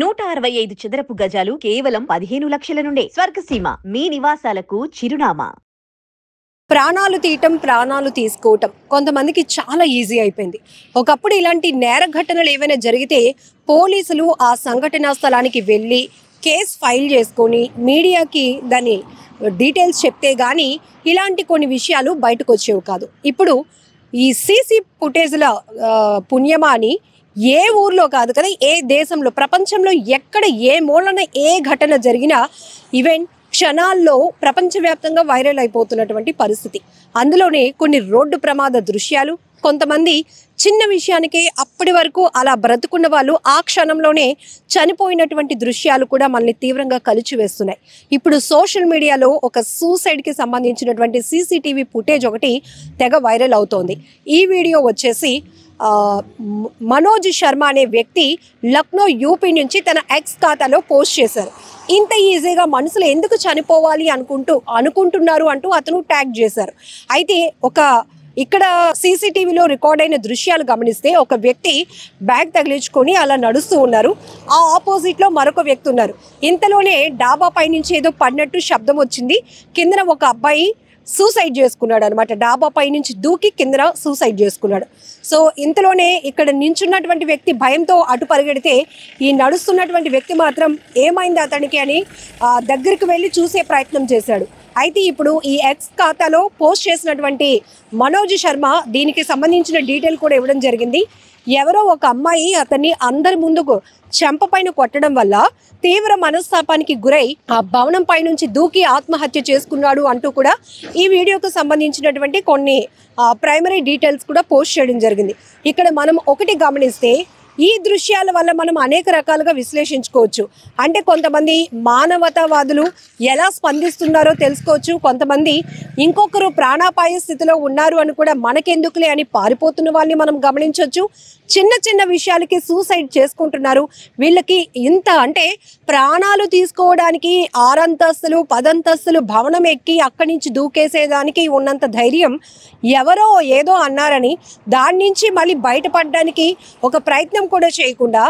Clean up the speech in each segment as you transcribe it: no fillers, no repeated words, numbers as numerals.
165 చదరపు గజాలు కేవలం 15 లక్షల నుండే. స్వర్గసీమ మీ నివాసాలకు చిరునామా. ప్రాణాలు తీయటం, ప్రాణాలు తీసుకోవటం కొంతమందికి చాలా ఈజీ అయిపోయింది. ఒకప్పుడు ఇలాంటి నేర ఘటనలు ఏవైనా జరిగితే పోలీసులు ఆ సంఘటనా స్థలానికి వెళ్ళి కేసు ఫైల్ చేసుకొని మీడియాకి దాని డీటెయిల్స్ చెప్తే కానీ ఇలాంటి కొన్ని విషయాలు బయటకు వచ్చేవి కాదు. ఇప్పుడు ఈ సీసీ ఫుటేజ్ల పుణ్యమా అని ఏ ఊర్లో కాదు కదా, ఏ దేశంలో, ప్రపంచంలో ఎక్కడ ఏ మూలన ఏ ఘటన జరిగినా ఈవెన్ క్షణాల్లో ప్రపంచవ్యాప్తంగా వైరల్ అయిపోతున్నటువంటి పరిస్థితి. అందులోనే కొన్ని రోడ్డు ప్రమాద దృశ్యాలు, కొంతమంది చిన్న విషయానికి అప్పటి వరకు అలా బ్రతుకున్న వాళ్ళు ఆ క్షణంలోనే చనిపోయినటువంటి దృశ్యాలు కూడా మనల్ని తీవ్రంగా కలిచివేస్తున్నాయి. ఇప్పుడు సోషల్ మీడియాలో ఒక సూసైడ్కి సంబంధించినటువంటి సీసీటీవీ ఫుటేజ్ ఒకటి తెగ వైరల్ అవుతోంది. ఈ వీడియో వచ్చేసి మనోజ్ శర్మ అనే వ్యక్తి లక్నో యూపీ నుంచి తన ఎక్స్ ఖాతాలో పోస్ట్ చేశారు. ఇంత ఈజీగా మనుషులు ఎందుకు చనిపోవాలి అనుకుంటున్నారు అంటూ అతను ట్యాగ్ చేశారు. అయితే ఇక్కడ సీసీటీవీలో రికార్డ్ అయిన దృశ్యాలు గమనిస్తే ఒక వ్యక్తి బ్యాగ్ తగిలించుకొని అలా నడుస్తూ ఉన్నారు. ఆ ఆపోజిట్లో మరొక వ్యక్తి ఉన్నారు. ఇంతలోనే డాబా పై నుంచి ఏదో పడినట్టు శబ్దం వచ్చింది. కిందన ఒక అబ్బాయి సూసైడ్ చేసుకున్నాడు అనమాట. డాబా పై నుంచి దూకి కింద సూసైడ్ చేసుకున్నాడు. సో ఇంతలోనే ఇక్కడ నించున్నటువంటి వ్యక్తి భయంతో అటు పరిగెడితే ఈ నడుస్తున్నటువంటి వ్యక్తి మాత్రం ఏమైంది అతనికి అని దగ్గరికి వెళ్ళి చూసే ప్రయత్నం చేశాడు. అయితే ఇప్పుడు ఈ ఎక్స్ ఖాతాలో పోస్ట్ చేసినటువంటి మనోజ్ శర్మ దీనికి సంబంధించిన డీటెయిల్ కూడా ఇవ్వడం జరిగింది. ఎవరో ఒక అమ్మాయి అతన్ని అందరి ముందుకు చెంపపైన కొట్టడం వల్ల తీవ్ర మనస్తాపానికి గురై ఆ భవనం పై నుంచి దూకి ఆత్మహత్య చేసుకున్నాడు అంటూ కూడా ఈ వీడియోకు సంబంధించినటువంటి కొన్ని ప్రైమరీ డీటెయిల్స్ కూడా పోస్ట్ చేయడం జరిగింది. ఇక్కడ మనం ఒకటి గమనిస్తే ఈ దృశ్యాల వల్ల మనం అనేక రకాలుగా విశ్లేషించుకోవచ్చు. అంటే కొంతమంది మానవతావాదులు ఎలా స్పందిస్తున్నారో తెలుసుకోవచ్చు. కొంతమంది ఇంకొకరు ప్రాణాపాయ స్థితిలో ఉన్నారు అని కూడా మనకెందుకులే అని పారిపోతున్న వాళ్ళని మనం గమనించవచ్చు. చిన్న చిన్న విషయాలకి సూసైడ్ చేసుకుంటున్నారు. వీళ్ళకి ఇంత అంటే ప్రాణాలు తీసుకోవడానికి 6 అంతస్తులు 10 అంతస్తులు భవనం ఎక్కి అక్కడి నుంచి దూకేసేదానికి ఉన్నంత ధైర్యం ఎవరో ఏదో అన్నారని దాని నుంచి మళ్ళీ బయటపడడానికి ఒక ప్రయత్నం కూడా చేయకుండా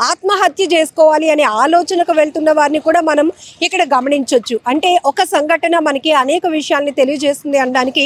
ఆత్మహత్య చేసుకోవాలి అనే ఆలోచనకు వెళ్తున్న వారిని కూడా మనం ఇక్కడ గమనించవచ్చు. అంటే ఒక సంఘటన మనకి అనేక విషయాల్ని తెలియజేస్తుంది అనడానికి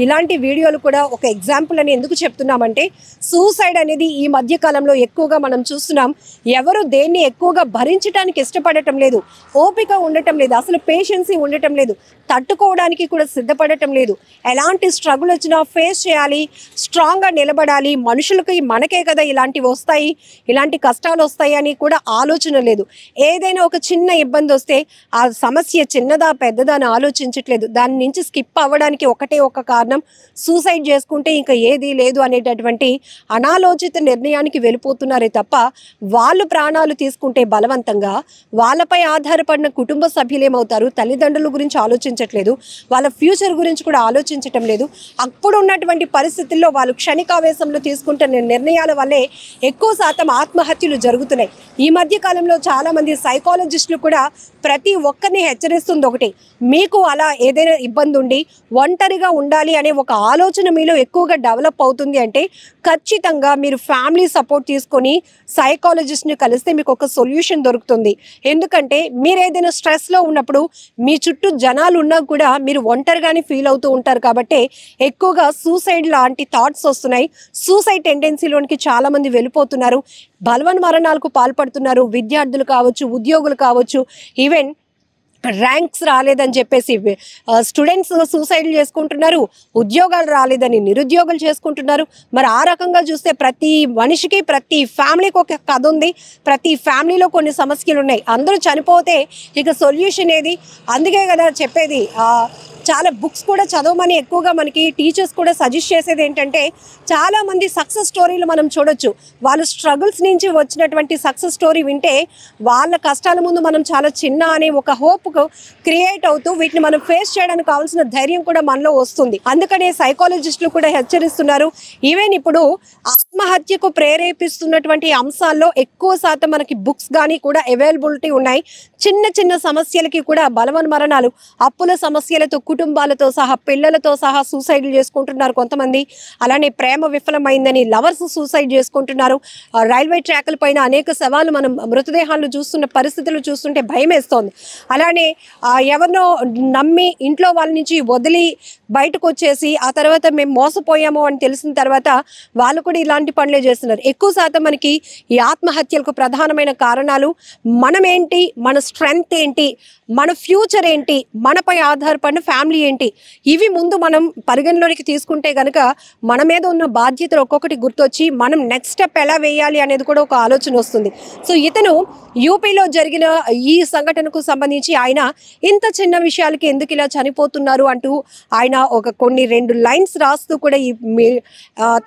ఇలాంటి వీడియోలు కూడా ఒక ఎగ్జాంపుల్ అని ఎందుకు చెప్తున్నామంటే సూసైడ్ అనేది ఈ మధ్య కాలంలో ఎక్కువగా మనం చూస్తున్నాం. ఎవరు దేన్ని ఎక్కువగా భరించడానికి ఇష్టపడటం లేదు, ఓపిక ఉండటం లేదు, అసలు పేషెన్సీ ఉండటం లేదు, తట్టుకోవడానికి కూడా సిద్ధపడటం లేదు. ఎలాంటి స్ట్రగుల్ వచ్చినా ఫేస్ చేయాలి, స్ట్రాంగ్గా నిలబడాలి. మనుషులకి మనకే కదా ఇలాంటివి వస్తాయి, ఇలాంటి కష్టాలు వస్తాయి అని కూడా ఆలోచన లేదు. ఏదైనా ఒక చిన్న ఇబ్బంది వస్తే ఆ సమస్య చిన్నదా పెద్దదా అని ఆలోచించట్లేదు. దాని నుంచి స్కిప్ అవ్వడానికి ఒకటే ఒక కారణం, సూసైడ్ చేసుకుంటే ఇంకా ఏది లేదు అనేటటువంటి అనాలోచిత నిర్ణయానికి వెళ్ళిపోతున్నారే తప్ప వాళ్ళు ప్రాణాలు తీసుకుంటే బలవంతంగా వాళ్ళపై ఆధారపడిన కుటుంబ సభ్యులేమవుతారు, తల్లిదండ్రుల గురించి ఆలోచించట్లేదు, వాళ్ళ ఫ్యూచర్ గురించి కూడా ఆలోచించటం లేదు. అప్పుడు ఉన్నటువంటి పరిస్థితుల్లో వాళ్ళు క్షణికావేశంలో తీసుకుంటున్న నిర్ణయాల వల్లే ఎక్కువ శాతం ఆత్మహత్యలు జరుగుతున్నాయి. ఈ మధ్య కాలంలో చాలామంది సైకాలజిస్టులు కూడా ప్రతి ఒక్కరిని హెచ్చరిస్తుంది ఒకటి, మీకు అలా ఏదైనా ఇబ్బంది ఉండి ఒంటరిగా ఉండాలి అనే ఒక ఆలోచన మీలో ఎక్కువగా డెవలప్ అవుతుంది అంటే ఖచ్చితంగా మీరు ఫ్యామిలీ సపోర్ట్ తీసుకొని సైకాలజిస్ట్ని కలిస్తే మీకు ఒక సొల్యూషన్ దొరుకుతుంది. ఎందుకంటే మీరు ఏదైనా స్ట్రెస్లో ఉన్నప్పుడు మీ చుట్టూ జనాలు ఉన్నా కూడా మీరు ఒంటరిగానే ఫీల్ అవుతూ ఉంటారు. కాబట్టి ఎక్కువగా సూసైడ్ లాంటి థాట్స్ వస్తున్నాయి. సూసైడ్ టెండెన్సీలోనికి చాలామంది వెళ్ళిపోతున్నారు, బలవన్ మరణాలకు పాల్పడుతున్నారు. విద్యార్థులు కావచ్చు, ఉద్యోగులు కావచ్చు, ఈవెన్ ర్యాంక్స్ రాలేదని చెప్పేసి స్టూడెంట్స్ సూసైడ్లు చేసుకుంటున్నారు, ఉద్యోగాలు రాలేదని నిరుద్యోగులు చేసుకుంటున్నారు. మరి ఆ రకంగా చూస్తే ప్రతి మనిషికి ప్రతి ఫ్యామిలీకి ఒక కథ ఉంది, ప్రతి ఫ్యామిలీలో కొన్ని సమస్యలు ఉన్నాయి. అందరూ చనిపోతే ఇక సొల్యూషన్ ఏది? అందుకే కదా చెప్పేది చాలా బుక్స్ కూడా చదవమని ఎక్కువగా మనకి టీచర్స్ కూడా సజెస్ట్ చేసేది ఏంటంటే చాలామంది సక్సెస్ స్టోరీలు మనం చూడొచ్చు. వాళ్ళు స్ట్రగుల్స్ నుంచి వచ్చినటువంటి సక్సెస్ స్టోరీ వింటే వాళ్ళ కష్టాల ముందు మనం చాలా చిన్న అనే ఒక హోప్ క్రియేట్ అవుతూ వీటిని మనం ఫేస్ చేయడానికి కావాల్సిన ధైర్యం కూడా మనలో వస్తుంది. అందుకనే సైకాలజిస్టులు కూడా హెచ్చరిస్తున్నారు. ఈవెన్ ఇప్పుడు ఆత్మహత్యకు ప్రేరేపిస్తున్నటువంటి అంశాల్లో ఎక్కువ శాతం మనకి బుక్స్ కానీ కూడా అవైలబిలిటీ ఉన్నాయి. చిన్న చిన్న సమస్యలకి కూడా బలవన్మరణాలు, అప్పుల సమస్యలతో కుటుంబాలతో సహా పిల్లలతో సహా సూసైడ్లు చేసుకుంటున్నారు కొంతమంది. అలానే ప్రేమ విఫలమైందని లవర్స్ సూసైడ్ చేసుకుంటున్నారు. రైల్వే ట్రాక్ల పైన అనేక శవాలు మనం మృతదేహాలను చూస్తున్న పరిస్థితులు చూస్తుంటే భయం వేస్తోంది. అలానే ఎవరినో నమ్మి ఇంట్లో వాళ్ళ నుంచి వదిలి బయటకు వచ్చేసి ఆ తర్వాత మేము మోసపోయాము అని తెలిసిన తర్వాత వాళ్ళు కూడా ఇలాంటి పనులే చేస్తున్నారు. ఎక్కువ శాతం మనకి ఈ ఆత్మహత్యలకు ప్రధానమైన కారణాలు మనమేంటి, మన స్ట్రెంగ్త్ ఏంటి, మన ఫ్యూచర్ ఏంటి, మనపై ఆధారపడిన ఫ్యామిలీ ఏంటి, ఇవి ముందు మనం పరిగణలోనికి తీసుకుంటే కనుక మన మీద ఉన్న బాధ్యతలు ఒక్కొక్కటి గుర్తొచ్చి మనం నెక్స్ట్ స్టెప్ ఎలా వేయాలి అనేది కూడా ఒక ఆలోచన వస్తుంది. సో ఇతను యూపీలో జరిగిన ఈ సంఘటనకు సంబంధించి ఆయన ఇంత చిన్న విషయాలకి ఎందుకు ఇలా చనిపోతున్నారు అంటూ ఆయన ఒక కొన్ని 2 లైన్స్ రాస్తూ కూడా ఈ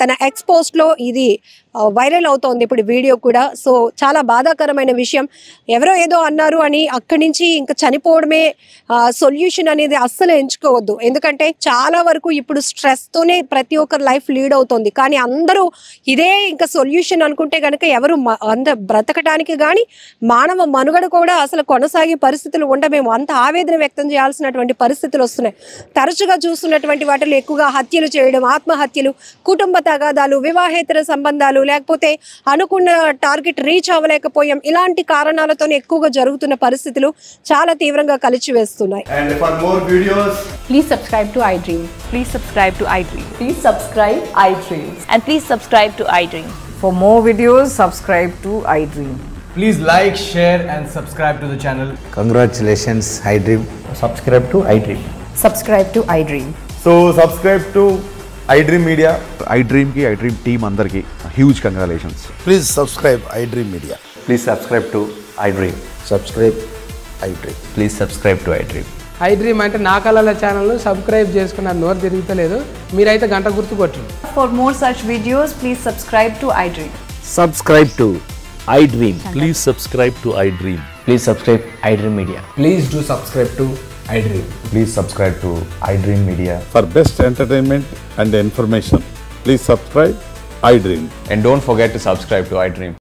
తన ఎక్స్పోస్ట్లో ఇది వైరల్ అవుతోంది ఇప్పుడు వీడియో కూడా. సో చాలా బాధాకరమైన విషయం. ఎవరో ఏదో అన్నారు అని అక్కడి నుంచి ఇంకా చనిపోవడమే సొల్యూషన్ అనేది అస్సలు ఎంచుకోవద్దు. ఎందుకంటే చాలా వరకు ఇప్పుడు స్ట్రెస్తోనే ప్రతి ఒక్కరు లైఫ్ లీడ్ అవుతుంది. కానీ అందరూ ఇదే ఇంకా సొల్యూషన్ అనుకుంటే కనుక ఎవరు బ్రతకడానికి కానీ మానవ మనుగడ కూడా అసలు కొనసాగే పరిస్థితులు ఉండమేమో, అంత ఆవేదన వ్యక్తం చేయాల్సినటువంటి పరిస్థితులు వస్తున్నాయి. తరచుగా చూస్తున్నటువంటి వాటిలో ఎక్కువగా హత్యలు చేయడం, ఆత్మహత్యలు, కుటుంబ తగాదాలు, వివాహేతర సంబంధాలు, లేకపోతే అనుకున్న టార్గెట్ రీచ్ అవ్వలేకపోయాం, ఇలాంటి కారణాలతో ఎక్కువగా జరుగుతున్న పరిస్థితులు చాలా తీవ్రంగా కలిచివేస్తున్నాయి. And for more videos, Please subscribe to iDream. Please subscribe to iDream. Please subscribe iDream. And please subscribe to iDream. For more videos, subscribe to iDream. please like, share and subscribe to the channel. Congratulations, iDream. Subscribe to iDream. Subscribe to iDream. So subscribe to iDream Media. iDream team andarki huge congratulations. Please subscribe iDream Media. Please subscribe to iDream. Subscribe iDream. Please subscribe to iDream. iDream అంటే నా కళల ఛానల్ను subscribe చేసుకున్న నోరు తిరుగుతలేదు, మీరైతే గంట గుర్తు కొట్టండి. For more such videos, please subscribe to iDream. Subscribe to iDream. Please subscribe to iDream. Please subscribe iDream Media. Please do subscribe to iDream. Please subscribe to iDream Media. For best entertainment and information, please subscribe iDream. And don't forget to subscribe to iDream.